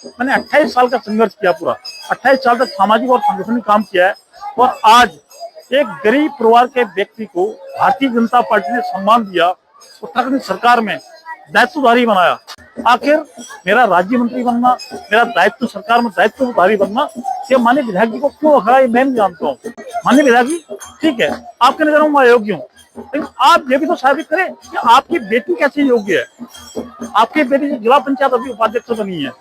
मैंने 28 साल का संघर्ष किया, पूरा 28 साल तक सामाजिक और सांगठनिक काम किया है, और आज एक गरीब परिवार के व्यक्ति को भारतीय जनता पार्टी ने सम्मान दिया, उत्तराखंड सरकार में दायित्वधारी बनाया। आखिर मेरा राज्य मंत्री बनना, मेरा दायित्व सरकार में दायित्वधारी बनना, ये माननीय विधायक जी को क्यों रखा है मैं नहीं जानता हूँ। माननीय विधायक जी, ठीक है, आपके नजर में मैं अयोग्य हूँ, लेकिन आप ये भी तो साबित करें कि आपकी बेटी कैसे योग्य है। आपकी बेटी जिला पंचायत अभी उपाध्यक्ष बनी है,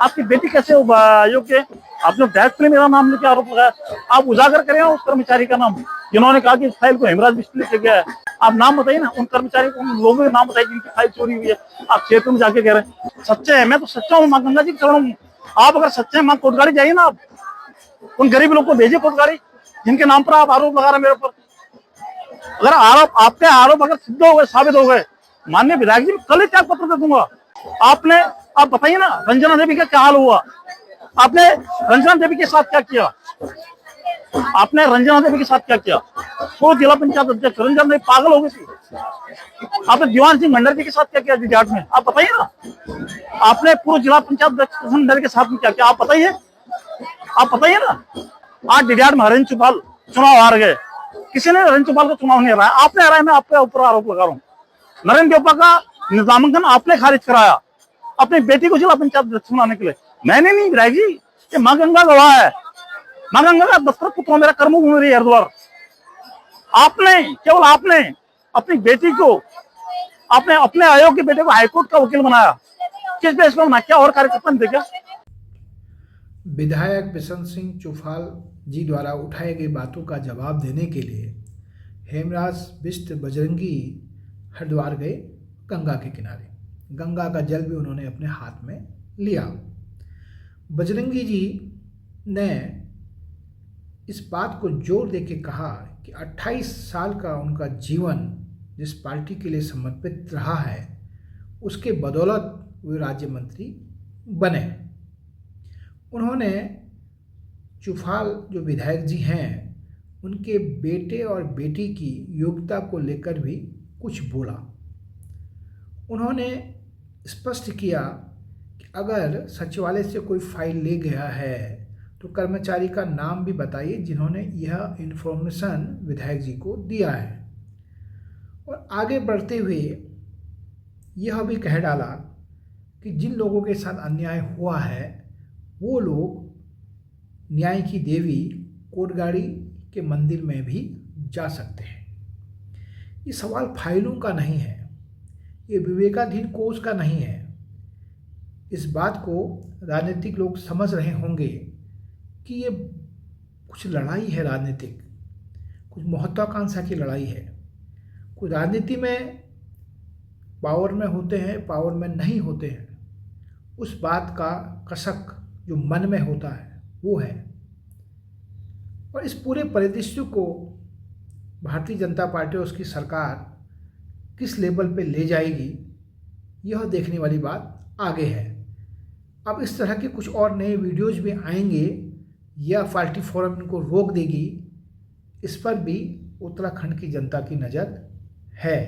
आपकी बेटी कैसे योग्य है। आपने डायरेक्टली मेरा नाम लेकर आरोप लगाया, आप उजागर करें उस कर्मचारी का नाम जिन्होंने कहा कि इस फाइल को हेमराज बिस्ट्री लेके गया है। आप नाम बताइए ना, उन कर्मचारी को, उन लोगों के नाम बताइए जिनकी फाइल चोरी हुई है। आप क्षेत्र में जाके कह रहे हैं सच्चे हैं, मैं तो सच्चा हूँ, माँ गंगा जी के चरणों में। आप अगर सच्चे हैं, माँ कोटगाड़ी जाइए ना, आप उन गरीब लोग को भेजिए कोटगाड़ी जिनके नाम पर आप आरोप लगा रहे हैं मेरे ऊपर। अगर आरोप, आपके आरोप अगर सिद्ध हो गए, साबित हो गए, माननीय विधायक जी, कल ही त्याग पत्र दे दूंगा। आप बताइए ना, रंजना देवी का क्या हाल हुआ, आपने रंजना देवी के साथ क्या किया, आपने रंजना देवी के साथ क्या किया। वो जिला पंचायत अध्यक्ष रंजना देवी पागल हो गई थी, आपने दीवान सिंह भंडारी जी के साथ क्या किया डिजाट में, आप बताइए ना। आपने पूर्व जिला पंचायत अध्यक्ष भंडारी के साथ में क्या किया, आप बताइए ना। आज डिजाट में हरेंद्र चौपाल चुनाव हार गए, किसी ने हरेंद्र चौपाल का चुनाव नहीं हराया, आपने हराया। मैं आपके ऊपर आरोप लगा रहा हूँ, नरेंद्र देवपा का नामांकन आपने खारिज कराया अपनी बेटी को जिला पंचायत अध्यक्ष बनाने के लिए। मैंने नहीं विधायक जी, ये माँ गंगा गवाह है, माँ गंगा का 10 पुत्र मेरा कर्मभूमि हरिद्वार। आपने, केवल आपने अपनी बेटी को, आपने अपने अयोग्य बेटे को हाईकोर्ट का वकील बनाया, किस बेस पर बनाया, क्या और कार्यकर्ता नहीं थे क्या। विधायक बिशन सिंह चुफाल जी द्वारा उठाए गई बातों का जवाब देने के लिए हेमराज बिष्ट बजरंगी हरिद्वार गए, गंगा के किनारे। गंगा का जल भी उन्होंने अपने हाथ में लिया। बजरंगी जी ने इस बात को जोर देके कहा कि 28 साल का उनका जीवन जिस पार्टी के लिए समर्पित रहा है, उसके बदौलत वे राज्य मंत्री बने। उन्होंने चुफाल जो विधायक जी हैं, उनके बेटे और बेटी की योग्यता को लेकर भी कुछ बोला। उन्होंने स्पष्ट किया कि अगर सचिवालय से कोई फाइल ले गया है तो कर्मचारी का नाम भी बताइए जिन्होंने यह इन्फॉर्मेशन विधायक जी को दिया है। और आगे बढ़ते हुए यह भी कह डाला कि जिन लोगों के साथ अन्याय हुआ है वो लोग न्याय की देवी कोटगाड़ी के मंदिर में भी जा सकते हैं। ये सवाल फाइलों का नहीं है, ये विवेकाधीन कोष का नहीं है। इस बात को राजनीतिक लोग समझ रहे होंगे कि ये कुछ लड़ाई है, राजनीतिक कुछ महत्वाकांक्षा की लड़ाई है। कुछ राजनीति में पावर में होते हैं, पावर में नहीं होते हैं, उस बात का कसक जो मन में होता है वो है। और इस पूरे परिदृश्य को भारतीय जनता पार्टी और उसकी सरकार किस लेवल पे ले जाएगी, यह देखने वाली बात आगे है। अब इस तरह के कुछ और नए वीडियोज भी आएंगे या पार्टी फोरम इनको रोक देगी, इस पर भी उत्तराखंड की जनता की नज़र है।